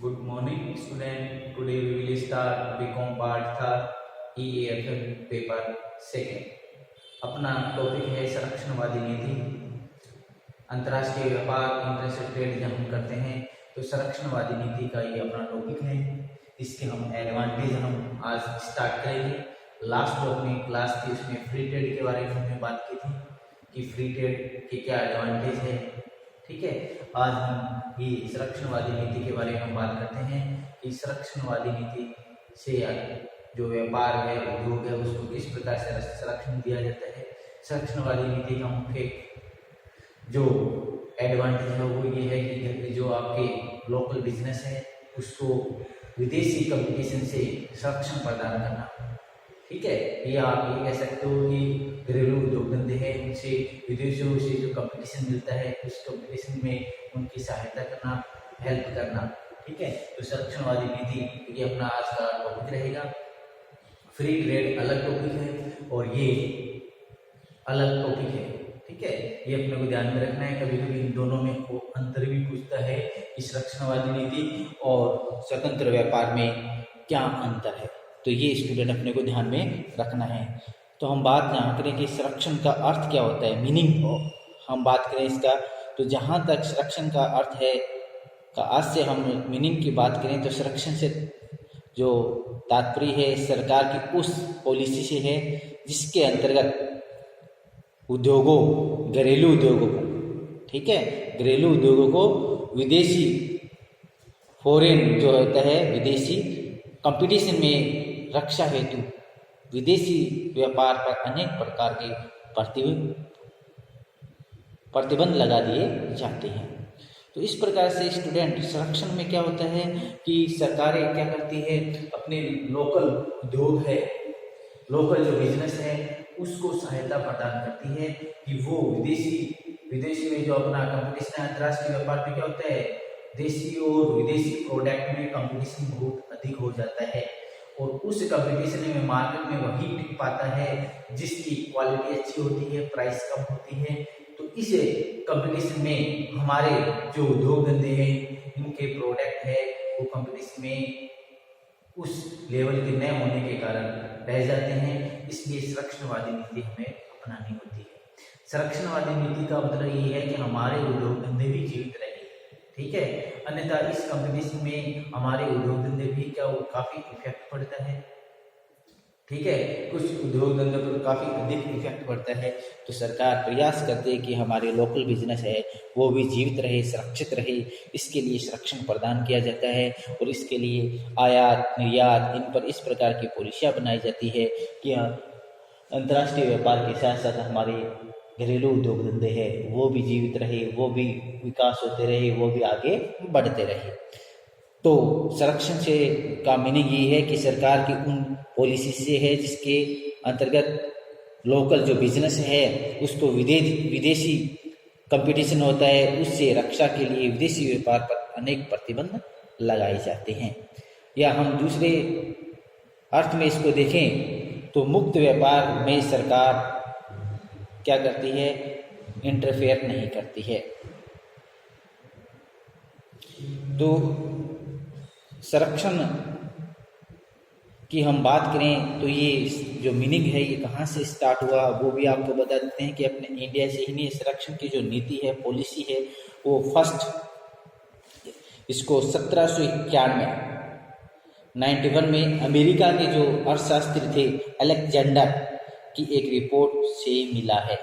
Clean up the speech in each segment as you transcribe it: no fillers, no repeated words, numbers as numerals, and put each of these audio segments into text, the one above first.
Good morning, student. Today we will start BCom part third EAFM paper second. अपना topic है संरक्षणवादी नीति। अंतर्राष्ट्रीय व्यापार इंटरनेशनल ट्रेड जब हम करते हैं तो संरक्षणवादी नीति का ये अपना टॉपिक है। इसके हम एडवांटेज हम आज स्टार्ट करेंगे। लास्ट जो अपनी क्लास थी उसमें फ्री ट्रेड के बारे में हमने बात की थी कि फ्री ट्रेड के क्या एडवांटेज है। ठीक है, आज हम ये संरक्षणवादी नीति के बारे में हम बात करते हैं कि संरक्षणवादी नीति से जो व्यापार है, उद्योग है, उसको किस प्रकार से संरक्षण दिया जाता है। संरक्षणवादी नीति का मुख्य जो एडवांटेज है वो ये है कि जो आपके लोकल बिजनेस है उसको विदेशी कंपटीशन से संरक्षण प्रदान करना। ठीक है, ये आप ये कह सकते हो कि घरेलू उद्योग धंधे हैं उनसे विदेशों से जो कंपटीशन मिलता है उस कंपटीशन में उनकी सहायता करना, हेल्प करना। ठीक है, तो संरक्षणवादी नीति ये अपना आज का टॉपिक रहेगा। फ्री ट्रेड अलग टॉपिक है और ये अलग टॉपिक है। ठीक है, ये अपने को ध्यान में रखना है। कभी कभी इन दोनों में अंतर भी पूछता है कि संरक्षणवादी नीति और स्वतंत्र व्यापार में क्या अंतर है, तो ये स्टूडेंट अपने को ध्यान में रखना है। तो हम बात यहाँ करें कि संरक्षण का अर्थ क्या होता है, मीनिंग हम बात करें इसका। तो जहाँ तक संरक्षण का अर्थ है का आज से हम मीनिंग की बात करें तो संरक्षण से जो तात्पर्य है सरकार की उस पॉलिसी से है जिसके अंतर्गत उद्योगों, घरेलू उद्योगों को, ठीक है, घरेलू उद्योगों को विदेशी फॉरेन जो होता है विदेशी कंपटीशन में रक्षा हेतु विदेशी व्यापार पर अनेक प्रकार के प्रतिबंध लगा दिए जाते हैं। तो इस प्रकार से स्टूडेंट संरक्षण में क्या होता है कि सरकारें क्या करती है, अपने लोकल उद्योग है, लोकल जो बिजनेस है उसको सहायता प्रदान करती है कि वो विदेशी में जो अपना कंपटीशन है, अंतर्राष्ट्रीय व्यापार में क्या होता है, देशी और विदेशी प्रोडक्ट में कंपटीशन बहुत अधिक हो जाता है और उस कंपटीशन में मार्केट में वही टिक पाता है जिसकी क्वालिटी अच्छी होती है, प्राइस कम होती है। तो इस कंपटीशन में हमारे जो उद्योग धंधे हैं, इनके प्रोडक्ट है वो कंपटीशन में उस लेवल के न होने के कारण रह जाते हैं। इसलिए संरक्षणवादी नीति हमें अपनानी होती है। संरक्षणवादी नीति का मतलब ये है कि हमारे उद्योग धंधे भी जीवित रहे। ठीक है, अन्यथा इस कंपटीशन में हमारे उद्योग धंधे भी क्या वो काफी इफेक्ट पड़ता है। ठीक है, कुछ उद्योग धंधे पर काफी अधिक इफेक्ट पड़ता है। तो सरकार प्रयास करती है कि हमारे लोकल बिजनेस है वो भी जीवित रहे, सुरक्षित रहे। इसके लिए संरक्षण प्रदान किया जाता है और इसके लिए आयात निर्यात इन पर इस प्रकार की पॉलिसियां बनाई जाती है कि अंतर्राष्ट्रीय व्यापार के साथ साथ हमारे घरेलू उद्योग धंधे है वो भी जीवित रहे, वो भी विकास होते रहे, वो भी आगे बढ़ते रहे। तो संरक्षण से का मीनिंग ये है कि सरकार की उन पॉलिसी से है जिसके अंतर्गत लोकल जो बिजनेस है उसको विदेशी कंपटीशन होता है, उससे रक्षा के लिए विदेशी व्यापार पर अनेक प्रतिबंध लगाए जाते हैं। या हम दूसरे अर्थ में इसको देखें तो मुक्त व्यापार में सरकार क्या करती है, इंटरफेयर नहीं करती है। तो संरक्षण की हम बात करें तो ये जो मीनिंग है ये कहाँ से स्टार्ट हुआ वो भी आपको बता देते हैं कि अपने इंडिया से ही नहीं। संरक्षण की जो नीति है, पॉलिसी है, वो फर्स्ट इसको 1791 में अमेरिका के जो अर्थशास्त्री थे अलेक्जेंडर की एक रिपोर्ट से मिला है।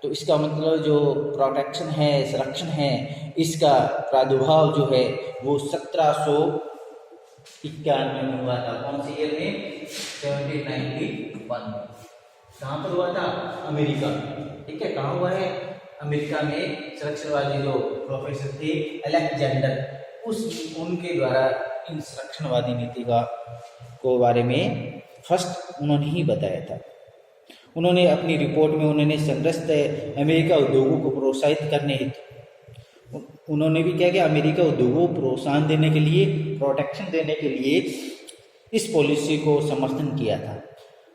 तो इसका मतलब जो प्रोटेक्शन है, संरक्षण है, इसका प्रादुर्भाव जो है वो 1791 में हुआ था। कौन से ईयर में? 1791 में। कहाँ पर हुआ था? अमेरिका। ठीक है, कहाँ हुआ है? अमेरिका में। संरक्षणवादी जो प्रोफेसर थे अलेक्जेंडर, उनके द्वारा इन संरक्षणवादी नीति को बारे में फर्स्ट उन्होंने ही बताया था। उन्होंने अपनी रिपोर्ट में उन्होंने संग्रस्त अमेरिका उद्योगों को प्रोत्साहित करने हेतु उन्होंने भी क्या किया, अमेरिका उद्योगों को प्रोत्साहन देने के लिए, प्रोटेक्शन देने के लिए इस पॉलिसी को समर्थन किया था।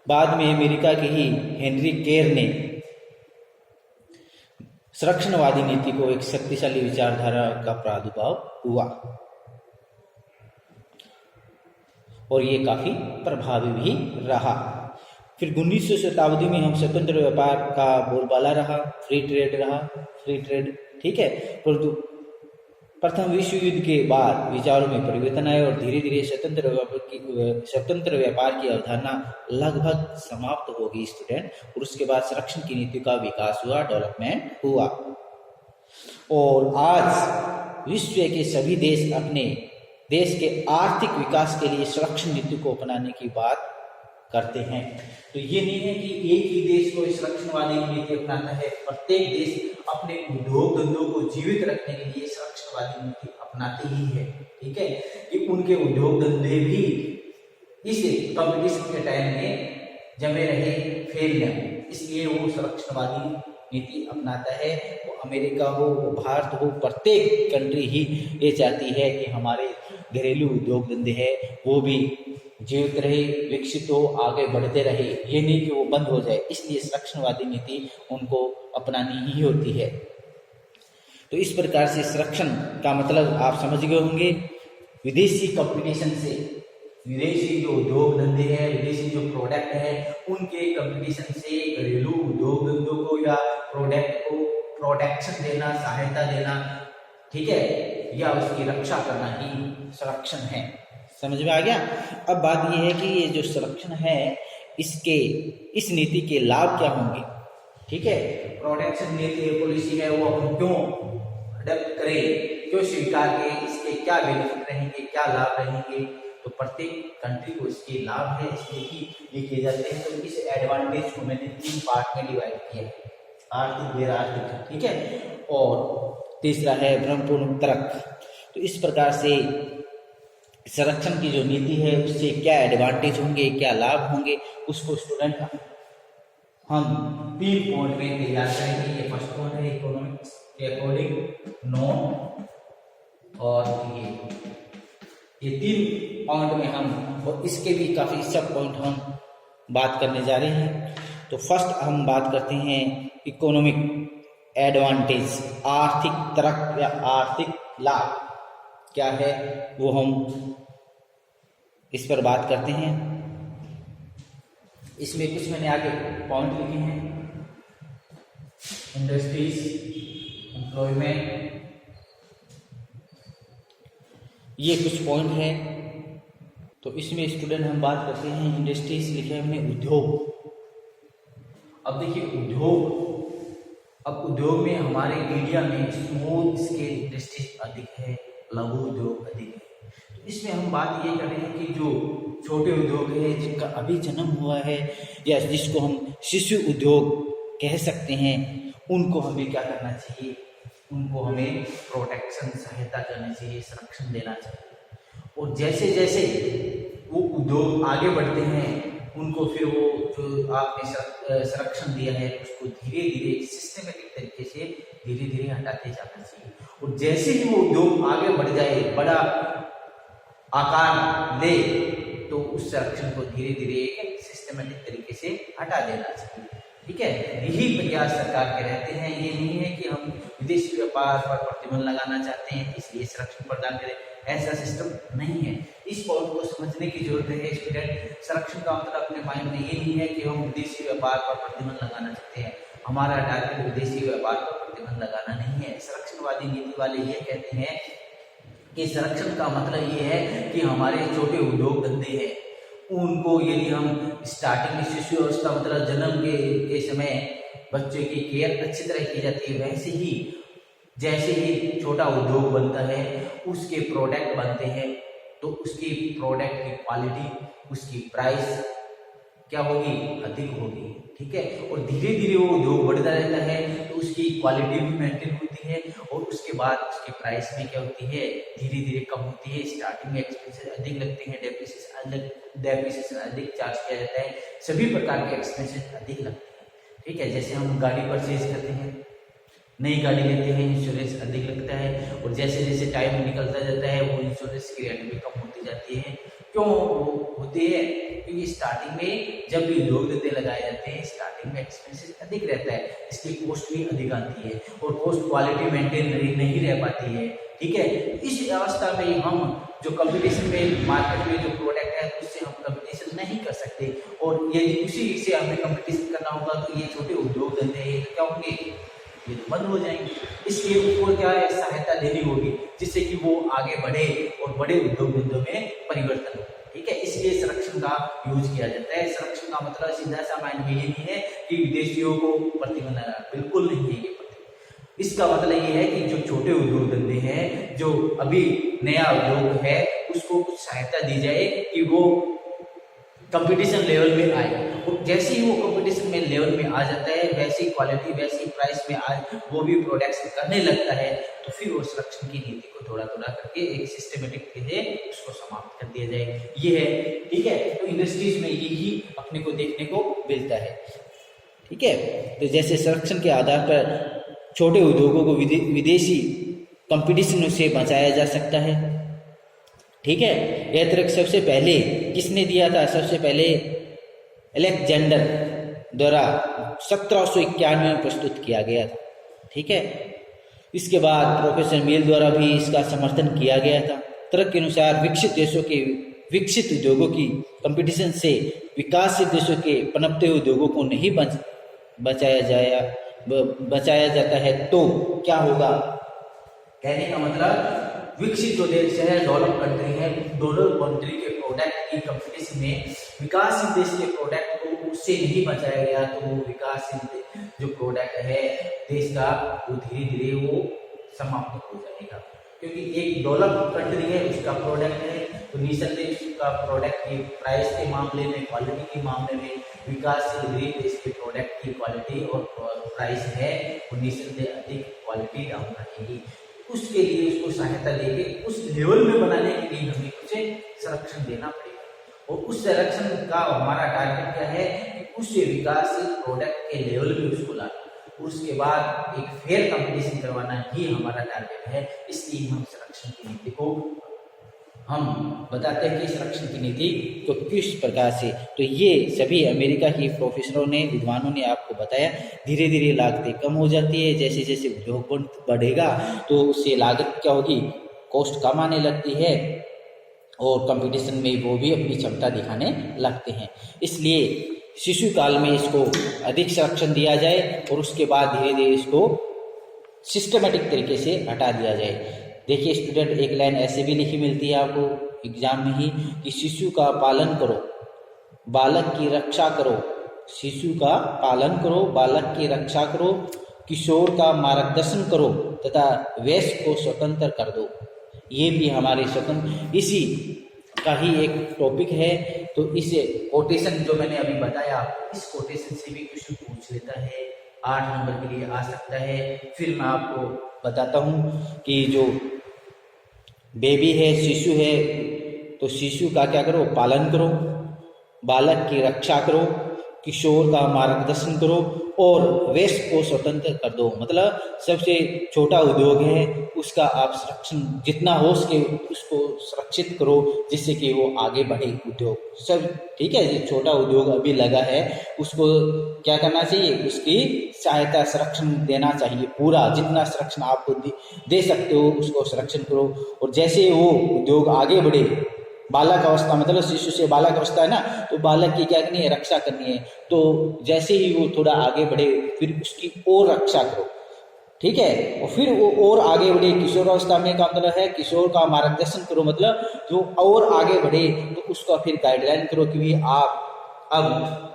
बाद में अमेरिका के ही हेनरी केर ने संरक्षणवादी नीति को एक शक्तिशाली विचारधारा का प्रादुर्भाव हुआ। और ये काफ़ी प्रभावी भी रहा। फिर 19वीं शताब्दी में हम स्वतंत्र व्यापार का बोलबाला रहा, फ्री ट्रेड रहा, फ्री ट्रेड, ठीक है। परंतु प्रथम विश्व युद्ध के बाद विचारों में परिवर्तन आया और धीरे धीरे स्वतंत्र व्यापार की अवधारणा लगभग समाप्त हो गई स्टूडेंट। और उसके बाद संरक्षण की नीति का विकास हुआ, डेवलपमेंट हुआ, और आज विश्व के सभी देश अपने देश के आर्थिक विकास के लिए संरक्षण नीति को अपनाने की बात करते हैं। तो ये नहीं है कि एक ही देश को संरक्षणवादी नीति अपनाता है, प्रत्येक देश अपने उद्योग धंधों को जीवित रखने के लिए संरक्षणवादी नीति अपनाते ही है, ठीक है। कि उनके उद्योग धंधे भी इस कंपटीशन के टाइम में जमे रहे, फेल न हो, इसलिए वो संरक्षणवादी नीति अपनाता है। वो अमेरिका हो, वो भारत हो, प्रत्येक कंट्री ही ये चाहती है कि हमारे घरेलू उद्योग धंधे है वो भी जीवित रहे, विकसित हो, आगे बढ़ते रहे, ये नहीं कि वो बंद हो जाए। इसलिए संरक्षणवादी नीति उनको अपनानी ही होती है। तो इस प्रकार से संरक्षण का मतलब आप समझ गए होंगे। विदेशी कंपटीशन से, विदेशी जो उद्योग धंधे हैं, विदेशी जो प्रोडक्ट है, उनके कंपटीशन से घरेलू उद्योग धंधों को या प्रोडक्ट को प्रोटेक्शन देना, सहायता देना, ठीक है, या उसकी रक्षा करना ही संरक्षण है। समझ में आ गया। अब बात यह है कि ये जो संरक्षण है इसके इस नीति के लाभ क्या होंगे, ठीक है। प्रोटेक्शन नीति पॉलिसी है वो हम क्यों अडॉप्ट करें, क्यों स्वीकार करें, इसके क्या बेनिफिट रहेंगे, क्या लाभ रहेंगे। तो प्रत्येक कंट्री को इसके लाभ है, इसलिए ही ये किए जाते हैं। तो इस एडवांटेज को मैंने 3 पार्ट में डिवाइड किया है, आर्थिक, गैर आर्थिक, ठीक है। और तीसरा है ब्रह्मपूर्ण तर्क। तो इस प्रकार से संरक्षण की जो नीति है उससे क्या एडवांटेज होंगे, क्या लाभ होंगे, उसको स्टूडेंट हम 3 पॉइंट में तैयार करेंगे। ये फर्स्ट पॉइंट है इकोनॉमिक्स के अकॉर्डिंग, नॉन, और ये 3 पॉइंट में हम, और इसके भी काफी सब पॉइंट हम बात करने जा रहे हैं। तो फर्स्ट हम बात करते हैं इकोनॉमिक एडवांटेज, आर्थिक तर्क या आर्थिक लाभ क्या है वो हम इस पर बात करते हैं। इसमें कुछ मैंने आगे पॉइंट लिखे हैं, इंडस्ट्रीज, एम्प्लॉयमेंट, ये कुछ पॉइंट है। तो इसमें स्टूडेंट हम बात करते हैं इंडस्ट्रीज, लिखे हमने उद्योग। अब देखिए उद्योग, अब उद्योग में हमारे इंडिया में स्मॉल स्केल इंडस्ट्रीज अधिक है, लघु उद्योग अधिक है। तो इसमें हम बात ये कर रहे हैं कि जो छोटे उद्योग है जिनका अभी जन्म हुआ है या जिसको हम शिशु उद्योग कह सकते हैं, उनको हमें क्या करना चाहिए, उनको हमें प्रोटेक्शन, सहायता करनी चाहिए, संरक्षण देना चाहिए। और जैसे जैसे वो उद्योग आगे बढ़ते हैं उनको फिर वो जो आपने संरक्षण दिया है उसको धीरे धीरे सिस्टमेटिक तरीके से धीरे धीरे हटाते जाना चाहिए। और जैसे ही वो उद्योग आगे बढ़ जाए, बड़ा आकार ले, तो उस संरक्षण को धीरे धीरे सिस्टमेटिक तरीके से हटा देना चाहिए, ठीक है। यही प्रयास सरकार के रहते हैं। ये नहीं है कि हम विदेशी व्यापार पर प्रतिबंध लगाना चाहते हैं इसलिए संरक्षण प्रदान करें, ऐसा सिस्टम नहीं है। इस पॉइंट को समझने की जरूरत है स्टूडेंट। संरक्षण का मतलब अपने माइंड में ये नहीं है कि हम विदेशी व्यापार पर प्रतिबंध लगाना चाहते हैं। हमारा टारगेट विदेशी व्यापार पर प्रतिबंध लगाना नहीं है। संरक्षणवादी नीति वाले ये कहते हैं कि संरक्षण का मतलब ये है कि हमारे छोटे उद्योग धंधे हैं उनको, यदि हम स्टार्टिंग में शिशु अवस्था मतलब जन्म के समय बच्चे की केयर अच्छी तरह की जाती है, वैसे ही जैसे ही छोटा उद्योग बनता है उसके प्रोडक्ट बनते हैं, तो उसकी प्रोडक्ट की क्वालिटी, उसकी प्राइस क्या होगी, अधिक होगी, ठीक है। और धीरे धीरे वो उद्योग बढ़ता रहता है तो उसकी क्वालिटी भी मेंटेन होती है और उसके बाद उसकी प्राइस भी क्या होती है, धीरे धीरे कम होती है। स्टार्टिंग में एक्सपेंसेस अधिक लगते हैं, डेप्रिसिएशन अधिक चार्ज किया जाता है, सभी प्रकार के एक्सपेंसेस अधिक लगते हैं, ठीक है। जैसे हम गाड़ी परचेज करते हैं, नई गाड़ी लेते हैं, इंश्योरेंस अधिक लगता है, और जैसे जैसे टाइम निकलता जाता है वो इंश्योरेंस की रेट भी कम होती जाती है। क्यों होती है, क्योंकि स्टार्टिंग में जब भी उद्योग धंधे लगाए जाते हैं स्टार्टिंग में एक्सपेंसेस अधिक रहता है, इसकी कॉस्ट भी अधिक आती है और कॉस्ट क्वालिटी मेंटेन नहीं रह पाती है, ठीक है। इस अवस्था में हम जो कंपटीशन में मार्केट में जो प्रोडक्ट है उससे हम कंपटीशन नहीं कर सकते, और यदि उसी से हमें कंपटीशन करना होगा तो ये छोटे उद्योग धंधे हैं तो क्या होंगे, ये तो बंद हो जाएंगे। इसलिए उसको क्या है, सहायता देनी होगी जिससे कि वो आगे बढ़े और बड़े उद्योग धंधों में परिवर्तन हो, ठीक है। इसलिए संरक्षण का यूज किया जाता है। संरक्षण का मतलब सीधा सा मायने में ये नहीं है कि विदेशियों को प्रतिबंध, बिल्कुल नहीं है ये। इसका मतलब ये है कि जो छोटे उद्योग धंधे हैं, जो अभी नया उद्योग है, उसको कुछ सहायता दी जाए कि वो कंपटीशन लेवल में आए, और जैसे ही वो कंपटीशन में लेवल में आ जाता है, वैसी क्वालिटी वैसी प्राइस में आज वो भी प्रोडक्ट्स करने लगता है, तो फिर वो संरक्षण की नीति को थोड़ा थोड़ा करके एक सिस्टमेटिक से उसको समाप्त कर दिया जाए, ये है, ठीक है। तो इंडस्ट्रीज में यही अपने को देखने को मिलता है, ठीक है। तो जैसे संरक्षण के आधार पर छोटे उद्योगों को विदेशी कंपटीशन से बचाया जा सकता है, ठीक है। यह तर्क सबसे पहले किसने दिया था, सबसे पहले अलेक्जेंडर द्वारा 1791 में प्रस्तुत किया गया था, ठीक है। इसके बाद प्रोफेसर मिल द्वारा भी इसका समर्थन किया गया था। तर्क के अनुसार विकसित देशों के विकसित उद्योगों की कंपटीशन से विकासशील देशों के पनपते उद्योगों को नहीं बचाया जाता है तो क्या होगा, कहने का मतलब विकसित जो देश है, डेवलप कंट्री है, डेवलप कंट्री के प्रोडक्ट की कंपटीशन में विकासशील देश के प्रोडक्ट को उससे नहीं बचाया गया तो वो विकासशील जो प्रोडक्ट है देश का, वो धीरे धीरे वो समाप्त हो जाएगा, क्योंकि एक डेवलप कंट्री है, उसका प्रोडक्ट है, तो निसंदेह उसका प्रोडक्ट की प्राइस के मामले में, क्वालिटी के मामले में विकासशील गरीब देश के प्रोडक्ट की क्वालिटी और प्राइस है वो निसंदेह अधिक क्वालिटी डाउन रखेगी। उसके लिए उसको सहायता देके उस लेवल में बनाने के लिए हमें उसे संरक्षण देना पड़ेगा, और उस संरक्षण का हमारा टारगेट क्या है कि उससे विकासशील प्रोडक्ट के लेवल में उसको लाना, उसके बाद एक फेयर कंपटीशन करवाना ही हमारा टारगेट है। इसलिए हम संरक्षण की नीति को हम बताते हैं कि संरक्षण की नीति को किस प्रकार से, तो ये सभी अमेरिका की प्रोफेसरों ने, विद्वानों ने आपको बताया। धीरे धीरे लागतें कम हो जाती है, जैसे जैसे उद्योग बढ़ेगा तो उससे लागत क्या होगी, कॉस्ट कम आने लगती है, और कंपटीशन में वो भी अपनी क्षमता दिखाने लगते हैं। इसलिए शिशु काल में इसको अधिक संरक्षण दिया जाए और उसके बाद धीरे धीरे इसको सिस्टमेटिक तरीके से हटा दिया जाए। देखिए स्टूडेंट, एक लाइन ऐसे भी लिखी मिलती है आपको एग्जाम में ही कि शिशु का पालन करो, बालक की रक्षा करो, शिशु का पालन करो, बालक की रक्षा करो, किशोर का मार्गदर्शन करो तथा वयस्क को स्वतंत्र कर दो। ये भी हमारे स्वतंत्र इसी का ही एक टॉपिक है। तो इस कोटेशन जो मैंने अभी बताया, इस कोटेशन से भी क्वेश्चन पूछ लेता है, 8 नंबर के लिए आ सकता है। फिर मैं आपको बताता हूँ कि जो बेबी है, शिशु है, तो शिशु का क्या करो, पालन करो, बालक की रक्षा करो, किशोर का मार्गदर्शन करो और वयस्क को स्वतंत्र कर दो। मतलब सबसे छोटा उद्योग है उसका आप संरक्षण जितना हो सके उसको सुरक्षित करो, जिससे कि वो आगे बढ़े उद्योग सब, ठीक है। जो छोटा उद्योग अभी लगा है उसको क्या करना चाहिए, उसकी सहायता संरक्षण देना चाहिए, पूरा जितना संरक्षण आपको दे सकते हो उसको संरक्षण करो। और जैसे वो उद्योग आगे बढ़े, बालक अवस्था मतलब शिशु से बालक अवस्था है ना, तो बालक की क्या करनी है, रक्षा करनी है। तो जैसे ही वो थोड़ा आगे बढ़े फिर उसकी और रक्षा करो, ठीक है। और फिर वो और आगे बढ़े, किशोर अवस्था में का मतलब है किशोर का मार्गदर्शन करो, मतलब जो और आगे बढ़े तो उसका फिर गाइडलाइन करो कि भी आप अब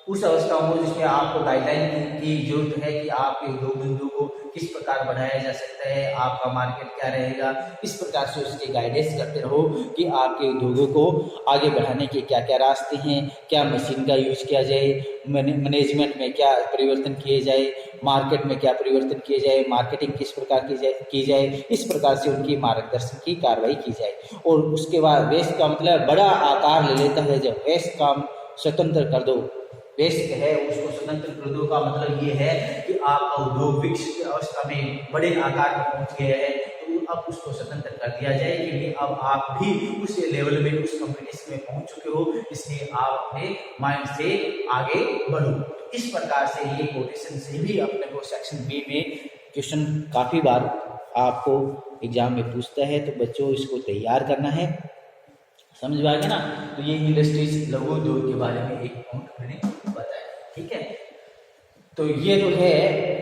उस अवस्था में जिसमें आपको गाइडलाइन की जरूरत है कि आपके उद्योग धंधों को किस प्रकार बढ़ाया जा सकता है, आपका मार्केट क्या रहेगा, इस प्रकार से उसके गाइडेंस करते रहो कि आपके उद्योगों को आगे बढ़ाने के क्या क्या रास्ते हैं, क्या मशीन का यूज किया जाए, मैनेजमेंट में क्या परिवर्तन किए जाए, मार्केट में क्या परिवर्तन किए जाए, मार्केटिंग किस प्रकार की जाए, इस प्रकार से उनकी मार्गदर्शन की कार्रवाई की जाए। और उसके बाद वेस्ट का मतलब बड़ा आकार ले लेता है, जब वेस्ट का स्वतंत्र कर दो, वेस्ट है उसको स्वतंत्र कर दो का मतलब ये है कि आपका उद्योग विकसित अवस्था में बड़े आकार में पहुंच गया है, तो अब उसको स्वतंत्र कर दिया जाए क्योंकि अब आप भी उस लेवल में, उस कंपटीशन में पहुंच चुके हो, इसलिए आप अपने माइंड से आगे बढ़ो। इस प्रकार से ये कोटेशन से भी अपने को सेक्शन बी में क्वेश्चन काफी बार आपको एग्जाम में पूछता है, तो बच्चों इसको तैयार करना है। समझ में आ गया ना। तो ये इंडस्ट्रीज लघु उद्योग के बारे में एक पॉइंट मैंने बताया, ठीक है। तो ये तो है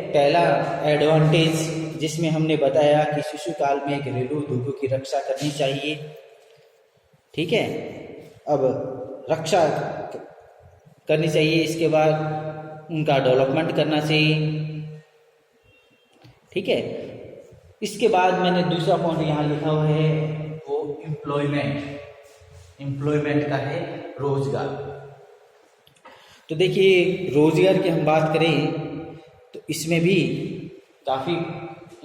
पहला एडवांटेज, जिसमें हमने बताया कि शिशु काल में घरेलू उद्योगों की रक्षा करनी चाहिए, ठीक है। अब रक्षा करनी चाहिए, इसके बाद उनका डेवलपमेंट करना चाहिए, ठीक है। इसके बाद मैंने दूसरा पॉइंट यहाँ लिखा हुआ है, वो एम्प्लॉयमेंट का है, रोजगार। तो देखिए रोजगार की हम बात करें तो इसमें भी काफ़ी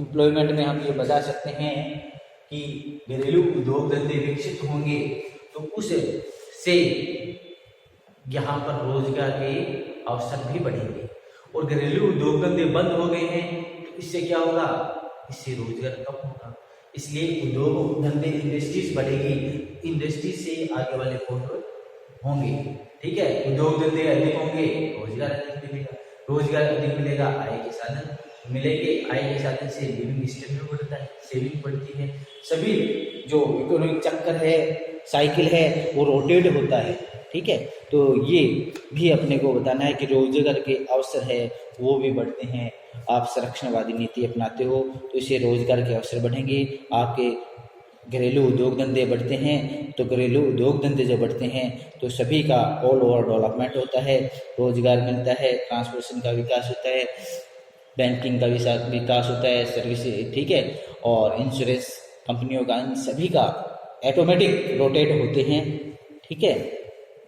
एम्प्लॉयमेंट में हम ये बता सकते हैं कि घरेलू उद्योग धंधे विकसित होंगे तो उससे यहाँ पर रोजगार के अवसर भी बढ़ेंगे। और घरेलू उद्योग धंधे बंद हो गए हैं तो इससे क्या होगा, इससे रोजगार कम होगा। इसलिए उद्योग धंधे इंडस्ट्रीज बढ़ेगी, इंडस्ट्री से आगे वाले पॉइंट होंगे, ठीक है। उद्योग धंधे अधिक होंगे, रोजगार अधिक मिलेगा, रोजगार अधिक मिलेगा, आय के साधन मिलेंगे, आय के साधन से लिविंग स्टैंडर्ड बढ़ता है, सेविंग बढ़ती है, सभी जो इकोनॉमिक चक्कर है, साइकिल है, वो रोटेट होता है, ठीक है। तो ये भी अपने को बताना है कि रोजगार के अवसर है वो भी बढ़ते हैं। आप संरक्षणवादी नीति अपनाते हो तो इससे रोजगार के अवसर बढ़ेंगे, आपके घरेलू उद्योग धंधे बढ़ते हैं, तो घरेलू उद्योग धंधे जब बढ़ते हैं तो सभी का ऑल ओवर डेवलपमेंट होता है, रोजगार मिलता है, ट्रांसपोर्टेशन का विकास होता है, बैंकिंग का विकास होता है, सर्विस, ठीक है, और इंश्योरेंस कंपनियों का, इन सभी का ऑटोमेटिक रोटेट होते हैं, ठीक है।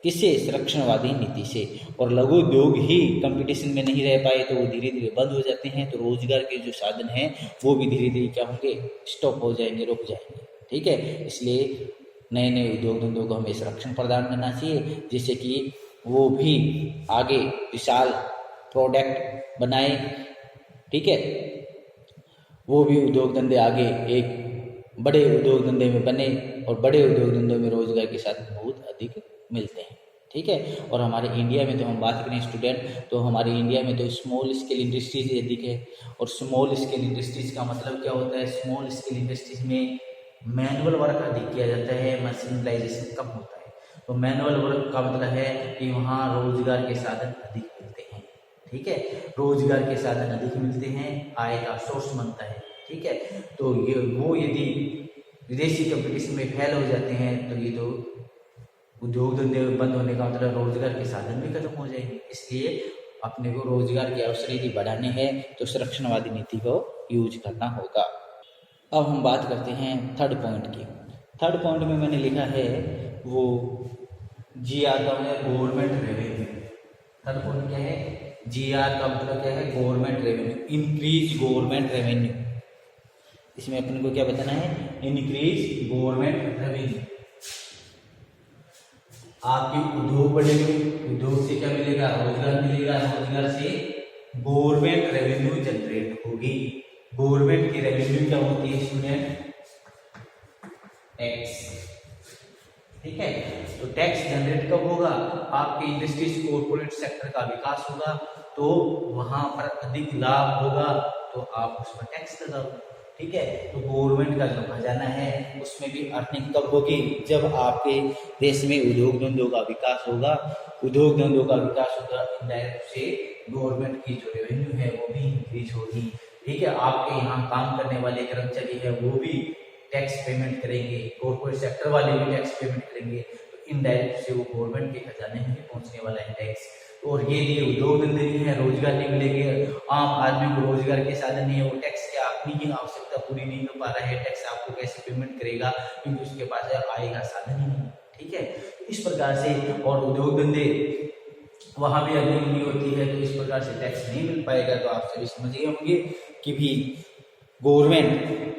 किससे, संरक्षणवादी नीति से। और लघु उद्योग ही कंपटीशन में नहीं रह पाए तो वो धीरे धीरे बंद हो जाते हैं, तो रोजगार के जो साधन हैं वो भी धीरे धीरे क्या होंगे, स्टॉप हो जाएंगे, रुक जाएंगे, ठीक है। इसलिए नए नए उद्योग धंधों को हमें संरक्षण प्रदान करना चाहिए, जिससे कि वो भी आगे विशाल प्रोडक्ट बनाए, ठीक है, वो भी उद्योग धंधे आगे एक बड़े उद्योग धंधे में बने, और बड़े उद्योग धंधों में रोजगार के साथ बहुत अधिक मिलते हैं, ठीक है। और हमारे इंडिया में तो हम बात करें स्टूडेंट, तो हमारे इंडिया में तो स्मॉल स्केल इंडस्ट्रीज अधिक है। और स्मॉल स्केल इंडस्ट्रीज का मतलब क्या होता है, स्मॉल स्केल इंडस्ट्रीज में मैनुअल वर्क अधिक किया जाता है, मशीनराइजेशन कम होता है। तो मैनुअल वर्क का मतलब है कि वहाँ रोजगार के साधन अधिक मिलते हैं, ठीक है, रोजगार के साधन अधिक मिलते हैं, आय का सोर्स बनता है, ठीक है। तो ये वो यदि विदेशी कंपटीशन में फेल हो जाते हैं तो ये तो उद्योग धंधे बंद होने का मतलब रोजगार के साधन भी खत्म हो जाएंगे। इसलिए अपने को रोजगार के अवसर यदि बढ़ाने हैं तो संरक्षणवादी नीति को यूज करना होगा। अब हम बात करते हैं थर्ड पॉइंट की। थर्ड पॉइंट में मैंने लिखा है वो GR का है गवर्नमेंट रेवेन्यू। थर्ड पॉइंट क्या है, GR का मतलब क्या है, government revenue, increase government revenue. इसमें अपन को क्या बताना है, इंक्रीज गवर्नमेंट रेवेन्यू। आपके उद्योग बढ़ेंगे, उद्योग से क्या मिलेगा, रोजगार मिलेगा, रोजगार से गवर्नमेंट रेवेन्यू जनरेट होगी। गवर्नमेंट की रेवेन्यू क्या होती है स्टूडेंट, टैक्स, ठीक है। तो टैक्स जनरेट कब होगा, आपके इंडस्ट्रीज कॉर्पोरेट सेक्टर का विकास होगा तो वहां पर अधिक लाभ होगा तो आप उस पर टैक्स लगाओ, ठीक है। तो गवर्नमेंट का जो खजाना है उसमें भी अर्निंग कब होगी, जब आपके देश में उद्योग धंधों का विकास होगा। उद्योग धंधों का विकास होगा, इनडायरेक्ट से गवर्नमेंट की जो रेवेन्यू है वो भी इंक्रीज होगी, ठीक है। आपके यहाँ काम करने वाले कर्मचारी है वो भी टैक्स पेमेंट करेंगे, कॉर्पोरेट सेक्टर वाले भी टैक्स पेमेंट करेंगे, तो इनडायरेक्ट से वो गवर्नमेंट के खजाने में भी पहुंचने वाला है टैक्स। और ये उद्योग धंधे नहीं है, रोजगार नहीं मिलेंगे, आम आदमी को रोजगार के साधन नहीं है, वो टैक्स के अपनी ही आवश्यकता पूरी नहीं कर पा रहा है, टैक्स आपको कैसे पेमेंट करेगा क्योंकि उसके पास आय का साधन ही नहीं, ठीक है। इस प्रकार से, और उद्योग धंधे वहां भी अर्निंग नहीं होती है तो इस प्रकार से टैक्स नहीं मिल पाएगा। तो आप सभी समझ गए होंगे कि भी गवर्नमेंट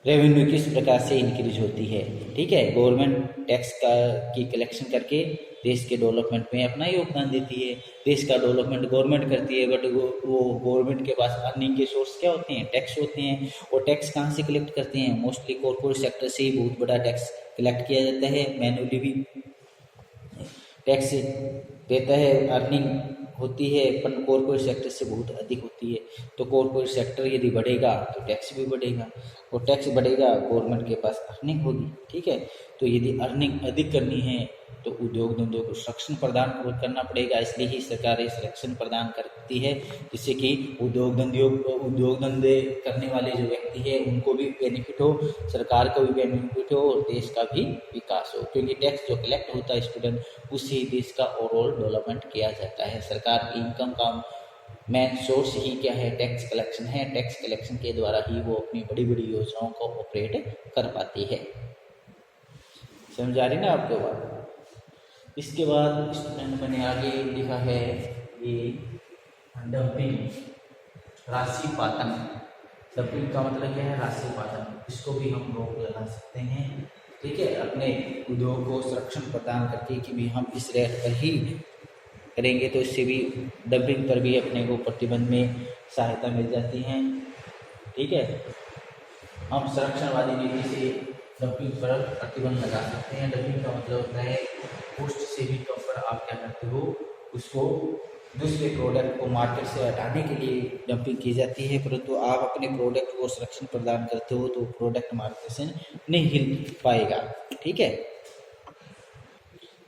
रेवेन्यू किस प्रकार से इंक्रीज होती है, ठीक है। गवर्नमेंट टैक्स की कलेक्शन करके देश के डेवलपमेंट में अपना योगदान देती है, देश का डेवलपमेंट गवर्नमेंट करती है, बट वो गवर्नमेंट के पास अर्निंग के सोर्स क्या होते हैं, टैक्स होते हैं। और टैक्स कहाँ से कलेक्ट करते हैं, मोस्टली कॉर्पोरेट सेक्टर से ही बहुत बड़ा टैक्स कलेक्ट किया जाता है, मैनुअली भी टैक्स देता है। अर्निंग होती है पर कॉर्पोरेट सेक्टर से बहुत अधिक होती है। तो कॉर्पोरेट सेक्टर यदि बढ़ेगा तो टैक्स भी बढ़ेगा, और टैक्स बढ़ेगा गवर्नमेंट के पास अर्निंग होगी। ठीक है, तो यदि अर्निंग अधिक करनी है तो उद्योग धंधों को संरक्षण प्रदान करना पड़ेगा, इसलिए ही सरकार ये संरक्षण प्रदान करती है, जिससे कि उद्योग धंधे करने वाले जो व्यक्ति है उनको भी बेनिफिट हो, सरकार को भी बेनिफिट हो और देश का भी विकास हो। क्योंकि टैक्स जो कलेक्ट होता है स्टूडेंट, उससे ही देश का ओवरऑल डेवलपमेंट किया जाता है। सरकार की इनकम का मेन सोर्स ही क्या है? टैक्स कलेक्शन है। टैक्स कलेक्शन के द्वारा ही वो अपनी बड़ी बड़ी योजनाओं को ऑपरेट कर पाती है। समझ आ रही ना आपको बात? इसके बाद स्टूडेंट मैंने आगे लिखा है ये डंपिंग, राशि पातन। डंपिंग का मतलब क्या है? राशि पातन। इसको भी हम रोक लगा सकते हैं। ठीक है, अपने उद्योग को संरक्षण प्रदान करके कि भी हम इस रेट पर ही करेंगे, तो इससे भी डंपिंग पर भी अपने को प्रतिबंध में सहायता मिल जाती है। ठीक है, हम संरक्षणवादी नीति से डंपिंग पर प्रतिबंध लगा सकते हैं। डंपिंग का मतलब होता है कॉस्ट से भी कम पर आप क्या करते हो, उसको दूसरे प्रोडक्ट को मार्केट से हटाने के लिए डंपिंग की जाती है। परंतु आप अपने प्रोडक्ट को संरक्षण प्रदान करते हो तो प्रोडक्ट मार्केट से नहीं हिल पाएगा। ठीक है,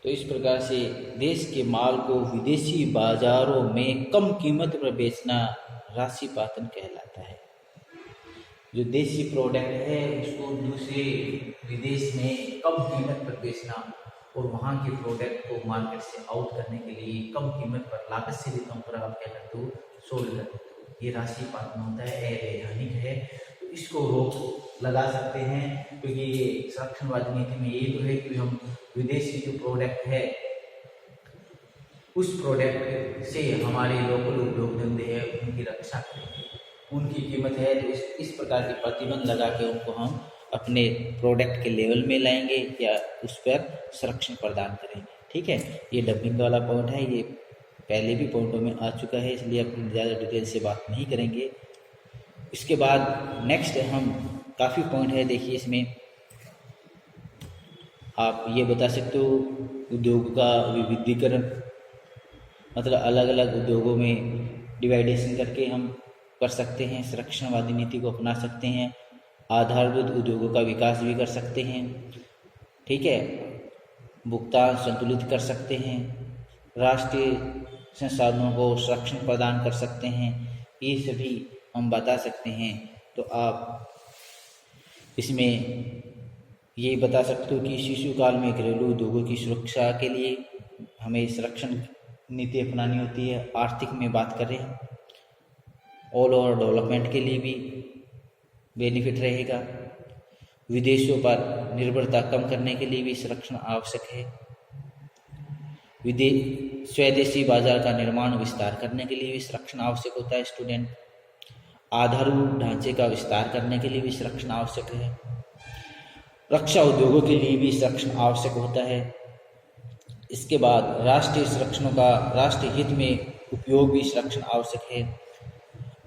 तो इस प्रकार से देश के माल को विदेशी बाजारों में कम कीमत पर बेचना राशि पातन कहलाता है। जो देसी प्रोडक्ट है उसको दूसरे विदेश में कम कीमत पर बेचना और वहाँ के प्रोडक्ट को मार्केट से आउट करने के लिए कम कीमत पर, लागत से भी कम पर आप क्या करते हो? सोल्ड करते हो। ये राशि पातन होता है, अवैधानिक है। तो इसको रोक लगा सकते हैं, क्योंकि ये संरक्षणवादी नीति में ये तो है कि हम विदेशी जो प्रोडक्ट है उस प्रोडक्ट से हमारे लोकल उद्योग धंधे है उनकी रक्षा करेंगे, उनकी कीमत है तो इस प्रकार के प्रतिबंध लगा के उनको हम अपने प्रोडक्ट के लेवल में लाएंगे या उस पर संरक्षण प्रदान करेंगे। ठीक है, ये डंपिंग वाला पॉइंट है, ये पहले भी पॉइंटों में आ चुका है, इसलिए अपन ज़्यादा डिटेल से बात नहीं करेंगे। इसके बाद नेक्स्ट हम काफ़ी पॉइंट है, देखिए इसमें आप ये बता सकते हो उद्योग का विविधीकरण, मतलब अलग अलग उद्योगों में डिवाइडेशन करके हम कर सकते हैं, संरक्षणवादी नीति को अपना सकते हैं, आधारभूत उद्योगों का विकास भी कर सकते हैं। ठीक है, भुगतान संतुलित कर सकते हैं, राष्ट्रीय संसाधनों को संरक्षण प्रदान कर सकते हैं, ये सभी हम बता सकते हैं। तो आप इसमें ये बता सकते हो कि शिशु काल में घरेलू उद्योगों की सुरक्षा के लिए हमें संरक्षण नीति अपनानी होती है। आर्थिक में बात करें, ऑल ओवर डेवलपमेंट के लिए भी बेनिफिट रहेगा। विदेशों पर निर्भरता कम करने के लिए भी संरक्षण आवश्यक है। स्वदेशी बाजार का निर्माण विस्तार करने के लिए भी संरक्षण आवश्यक होता है स्टूडेंट। आधारभूत ढांचे का विस्तार करने के लिए भी संरक्षण आवश्यक है। रक्षा उद्योगों के लिए भी संरक्षण आवश्यक होता है। इसके बाद राष्ट्रीय संरक्षणों का राष्ट्रीय हित में उपयोग भी संरक्षण आवश्यक है।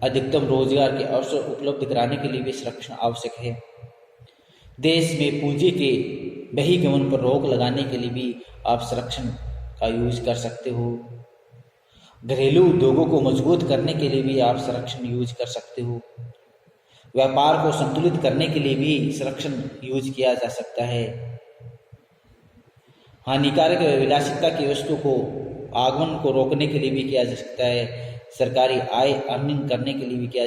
अधिकतम रोजगार के अवसर उपलब्ध कराने के लिए भी संरक्षण आवश्यक है। देश में पूंजी के बहिर्गमन पर रोक लगाने के लिए भी आप संरक्षण का यूज कर सकते हो। घरेलू उद्योगों को मजबूत करने के लिए भी आप संरक्षण यूज कर सकते हो। व्यापार को संतुलित करने के लिए भी संरक्षण यूज किया जा सकता है। हानिकारक विलासिता की वस्तु को आगमन को रोकने के लिए भी किया जा सकता है। सरकारी आय अर्निंग करने के लिए भी किया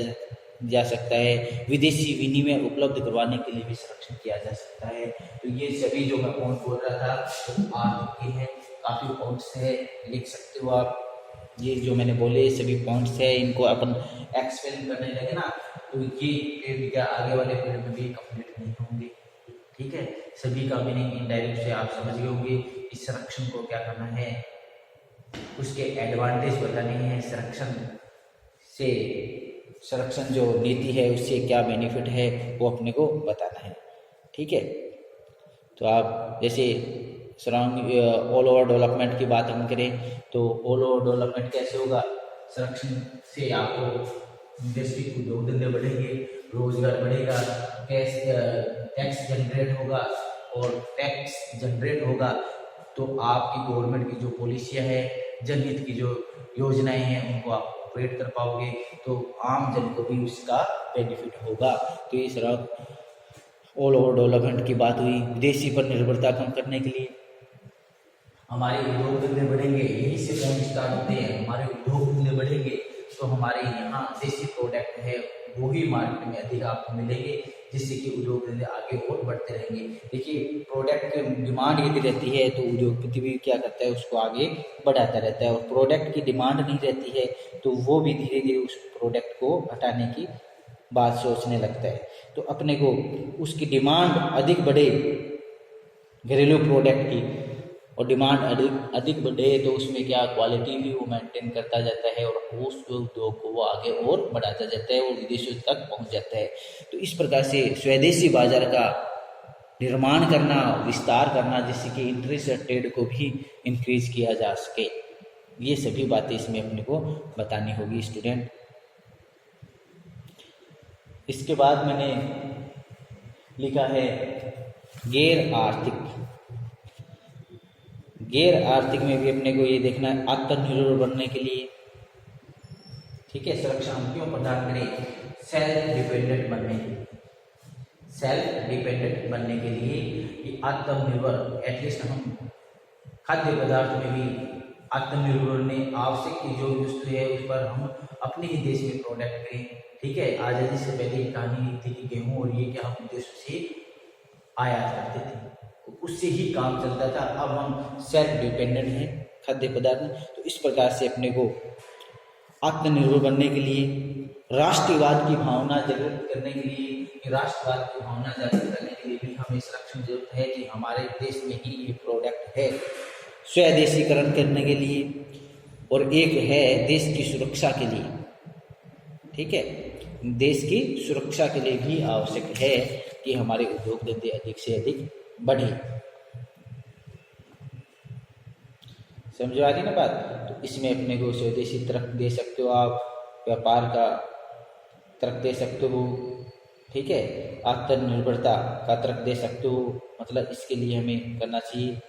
जा सकता है। विदेशी विनिमय उपलब्ध करवाने के लिए भी संरक्षण किया जा सकता है। तो ये सभी जो मैं पॉइंट बोल रहा था तो आपके हैं, काफ़ी पॉइंट्स है, लिख सकते हो आप। ये जो मैंने बोले सभी पॉइंट्स है, इनको अपन एक्सप्लेन करने लगे ना तो ये क्या आगे वाले पीरियड में भी कंप्लीट नहीं होंगे। ठीक है, सभी का मीनिंग इनडायरेक्ट से आप समझ गए होंगे। इस संरक्षण को क्या करना है, उसके एडवांटेज बताने हैं। संरक्षण जो नीति है उससे क्या बेनिफिट है वो अपने को बताना है। ठीक है, तो आप जैसे सराउंडिंग ऑल ओवर डेवलपमेंट की बात हम करें तो ऑल ओवर डेवलपमेंट कैसे होगा? संरक्षण से आपको वैश्विक उद्योग धंधे बढ़ेंगे, रोजगार बढ़ेगा, टैक्स जनरेट होगा, और टैक्स जनरेट होगा तो आपकी गवर्नमेंट की जो पॉलिसियाँ है जनहित की जो योजनाएं हैं उनको आप ऑपरेट कर पाओगे, तो आम जन को भी उसका बेनिफिट होगा। तो ये सारा ऑल ओवर डेवलपमेंट की बात हुई। विदेशी पर निर्भरता कम करने के लिए हमारे उद्योग धंधे बढ़ेंगे, यही से पॉइंट स्टार्ट होते हैं। हमारे उद्योग धंधे बढ़ेंगे तो हमारे यहाँ देसी प्रोडक्ट है वो ही मार्केट में अधिक आपको मिलेंगे, जिससे कि उद्योग धंधे आगे और बढ़ते रहेंगे। देखिए, प्रोडक्ट की डिमांड यदि रहती है तो उद्योगपति भी क्या करता है, उसको आगे बढ़ाता रहता है। और प्रोडक्ट की डिमांड नहीं रहती है तो वो भी धीरे धीरे उस प्रोडक्ट को हटाने की बात सोचने लगता है। तो अपने को उसकी डिमांड अधिक बढ़े घरेलू प्रोडक्ट की, और डिमांड अधिक बढ़े तो उसमें क्या क्वालिटी भी वो मेंटेन करता जाता है, और उस उद्योग को वो आगे और बढ़ाता जाता है और विदेशों तक पहुंच जाता है। तो इस प्रकार से स्वदेशी बाजार का निर्माण करना, विस्तार करना, जिससे कि इंटरनेशनल ट्रेड को भी इंक्रीज किया जा सके, ये सभी बातें इसमें अपने को बतानी होगी स्टूडेंट। इसके बाद मैंने लिखा है गैर आर्थिक में भी अपने को ये देखना है आत्मनिर्भर बनने के लिए, ठीक है, सुरक्षा हम क्यों प्रदान करें, सेल्फ डिपेंडेंट बनने के लिए कि आत्मनिर्भर, एटलीस्ट हम खाद्य पदार्थ में भी आत्मनिर्भर में आवश्यक की जो वस्तु है उस पर हम अपने ही देश में प्रोडक्ट करें, ठीक है। आज़ादी से पहले की कहानी थी कि गेहूँ और ये क्या हम विदेशों से आयात करते थे, उससे ही काम चलता था। अब हम सेल्फ डिपेंडेंट हैं खाद्य पदार्थ में। तो इस प्रकार से अपने को आत्मनिर्भर बनने के लिए, राष्ट्रवाद की भावना जागृत करने के लिए, राष्ट्रवाद की भावना जागृत करने के लिए भी हमें संरक्षण जरूरत है कि हमारे देश में ही ये प्रोडक्ट है, स्वदेशीकरण करने के लिए, और एक है देश की सुरक्षा के लिए, ठीक है, देश की सुरक्षा के लिए भी आवश्यक है कि हमारे उद्योग धंधे अधिक से अधिक बढ़े। समझ आ रही ना बात। तो इसमें अपने को स्वदेशी तरफ दे सकते हो, आप व्यापार का तरफ दे सकते हो, ठीक है, आत्मनिर्भरता का तरफ दे सकते हो, मतलब इसके लिए हमें करना चाहिए।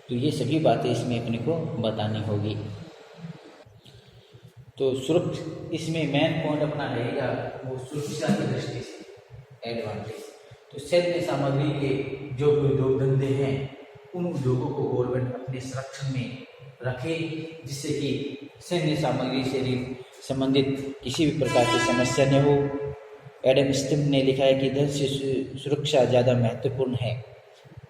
तो ये सभी बातें इसमें अपने को बतानी होगी। तो इसमें मेन पॉइंट अपना रहेगा वो सुरक्षा की दृष्टि से एडवांटेज। तो सैन्य सामग्री के जो उद्योग धंधे हैं उन उद्योगों को गवर्नमेंट अपने संरक्षण में रखे, जिससे कि सैन्य सामग्री से संबंधित किसी भी प्रकार की समस्या न हो। एडम स्मिथ ने लिखा है कि धन से सुरक्षा ज़्यादा महत्वपूर्ण है,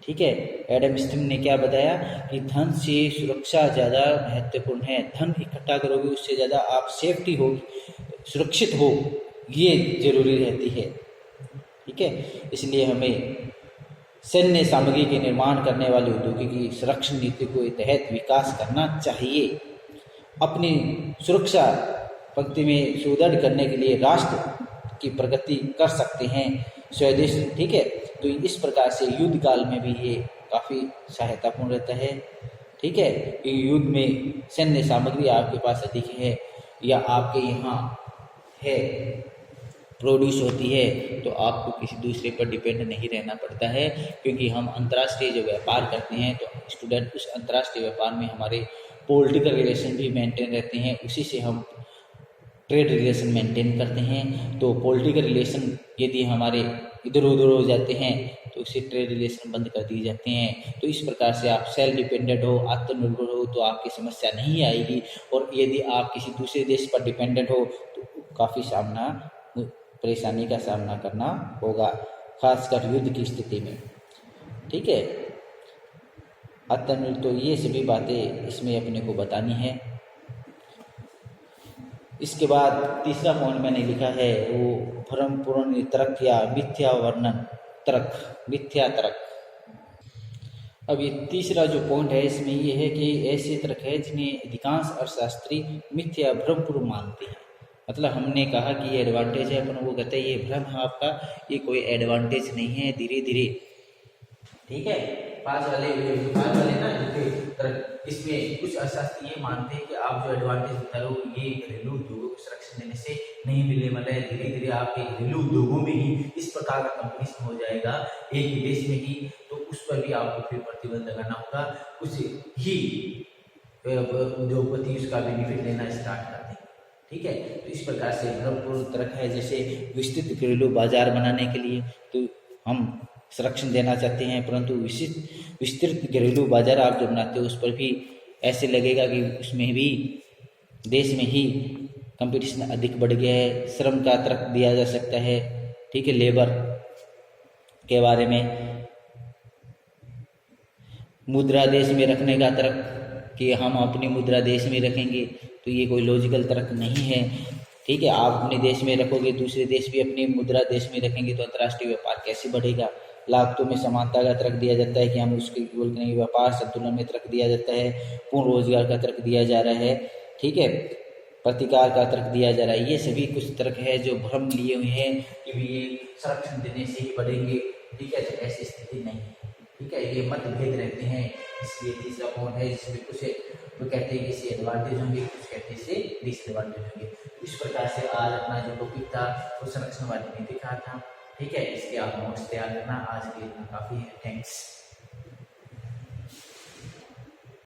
ठीक है। एडम स्मिथ ने क्या बताया कि धन से सुरक्षा ज़्यादा महत्वपूर्ण है, धन इकट्ठा करोगे उससे ज़्यादा आप सेफ्टी हो, सुरक्षित हो, ये जरूरी रहती है, ठीक है। इसलिए हमें सैन्य सामग्री के निर्माण करने वाले उद्योगों की संरक्षण नीति को तहत विकास करना चाहिए। अपनी सुरक्षा पंक्ति में सुदृढ़ करने के लिए राष्ट्र की प्रगति कर सकते हैं स्वदेश, ठीक है। तो इस प्रकार से युद्ध काल में भी ये काफ़ी सहायतापूर्ण रहता है, ठीक है। युद्ध में सैन्य सामग्री आपके पास अधिक है या आपके यहाँ है, प्रोड्यूस होती है, तो आपको किसी दूसरे पर डिपेंड नहीं रहना पड़ता है, क्योंकि हम अंतर्राष्ट्रीय जो व्यापार करते हैं तो स्टूडेंट उस अंतर्राष्ट्रीय व्यापार में हमारे पॉलिटिकल रिलेशन भी मेंटेन रहते हैं, उसी से हम ट्रेड रिलेशन मेंटेन करते हैं। तो पॉलिटिकल रिलेशन यदि हमारे इधर उधर हो जाते हैं तो उससे ट्रेड रिलेशन बंद कर दिए जाते हैं। तो इस प्रकार से आप सेल्फ डिपेंडेंट हो, आत्मनिर्भर हो, तो आपकी समस्या नहीं आएगी। और यदि आप किसी दूसरे देश पर डिपेंडेंट हो तो काफ़ी परेशानी का सामना करना होगा, खासकर युद्ध की स्थिति में, ठीक है। आत्मनिर्भर, तो ये सभी बातें इसमें अपने को बतानी है। इसके बाद तीसरा पॉइंट मैंने लिखा है वो भ्रमपूर्ण तर्क या मिथ्या वर्णन तर्क, मिथ्या तर्क। अब ये तीसरा जो पॉइंट है इसमें ये है कि ऐसे तर्क है जिन्हें अधिकांश अर्थशास्त्री मिथ्या भ्रमपूर्ण मानते हैं। मतलब हमने कहा कि ये एडवांटेज है, अपन वो कहते हैं ये भ्रम है आपका, ये कोई एडवांटेज नहीं है, धीरे धीरे, ठीक है। पास वाले ना इसमें कुछ अर्थशास्त्री ये मानते हैं कि आप जो एडवांटेज बता रहे हो ये घरेलू उद्योगों को संरक्षण देने से नहीं मिले, मतलब धीरे धीरे आपके घरेलू उद्योगों में ही इस प्रकार का कंपटीशन हो जाएगा एक ही देश में ही, तो उस पर भी आपको फिर प्रतिबंध लगाना होगा, कुछ ही उद्योगपति उसका बेनिफिट लेना स्टार्ट कर देंगे। ठीक है, तो इस प्रकार से भरपूर तर्क है। जैसे विस्तृत घरेलू बाजार बनाने के लिए तो हम संरक्षण देना चाहते हैं, परंतु विस्तृत घरेलू बाजार आप जो बनाते हो उस पर भी ऐसे लगेगा कि उसमें भी देश में ही कंपटीशन अधिक बढ़ गया है, श्रम का तर्क दिया जा सकता है। ठीक है, लेबर के बारे में, मुद्रा देश में रखने का तर्क कि हम अपनी मुद्रा देश में रखेंगे, तो ये कोई लॉजिकल तर्क नहीं है। ठीक है, आप अपने देश में रखोगे, दूसरे देश भी अपनी मुद्रा देश में रखेंगे, तो अंतर्राष्ट्रीय व्यापार कैसे बढ़ेगा। लागतों में समानता का तर्क दिया जाता है कि हम उसके बोलते हैं, व्यापार संतुलन में तर्क दिया जाता है, पूर्ण रोजगार का तर्क दिया जा रहा है। ठीक है, प्रतिकार का तर्क दिया जा रहा है। ये सभी कुछ तर्क है जो भ्रम लिए हुए हैं कि भी ये संरक्षण देने से ही बढ़ेंगे। ठीक है, तो ऐसी स्थिति नहीं है। ठीक है, ये मतभेद रहते हैं। इसलिए तीसरा पॉइंट है जिसमें कुछ तो कहते हैं कि इससे एडवांटेज होंगे, कुछ कहते हैं इससे डिसएडवांटेज होंगे। इस प्रकार से आज अपना जो टॉपिक था वो संरक्षणवादी नीति का था। ठीक है, इसके आप नोट्स तैयार करना। आज के लिए इतना काफी है। थैंक्स।